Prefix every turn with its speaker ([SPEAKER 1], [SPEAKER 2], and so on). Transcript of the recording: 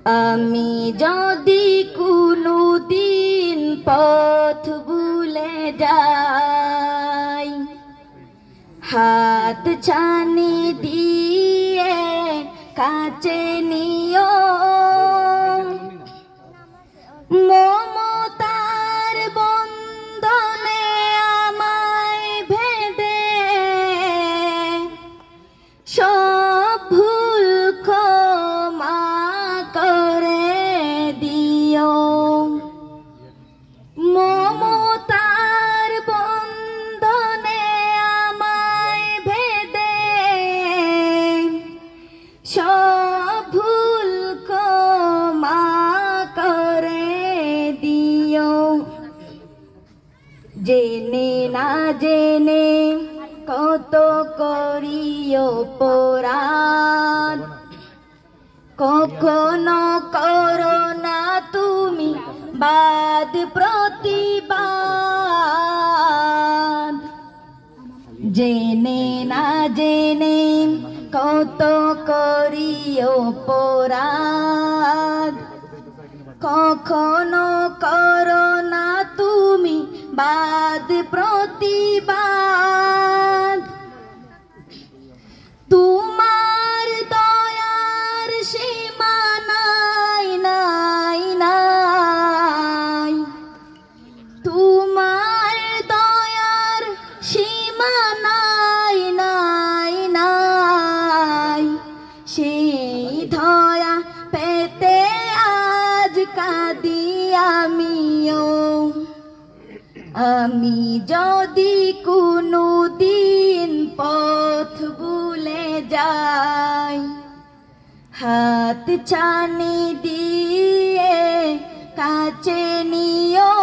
[SPEAKER 1] আমি যদি কোনোদিন পথ ভুলে যাই, হাত ছানি দিয়ে কাছে নিও, মমতার বন্ধনে আমায় ভেদে সব ভুল ক্ষমা করে দিও। মমতার বন্ধনে আমায় ভেদে সব ভুল ক্ষমা করে দিও। জেনে না জেনে কত করিও অপরাধ, কখনো করো না তুমি বাদ প্রতিবাদ। জেনে না জেনে কত করিও অপরাধ, কখনো করো না তুমি বাদ প্রতিবাদ। তোমার দয়ার সীমা নাই নাই নাই, তোমার দয়ার সীমা নাই নাই নাই। সেই দয়া পেতে আজ কাঁদি আমিও। আমি যদি কোনোদিন পথ ভুলে যাই, হাত ছানি দিয়ে কাছে নিও।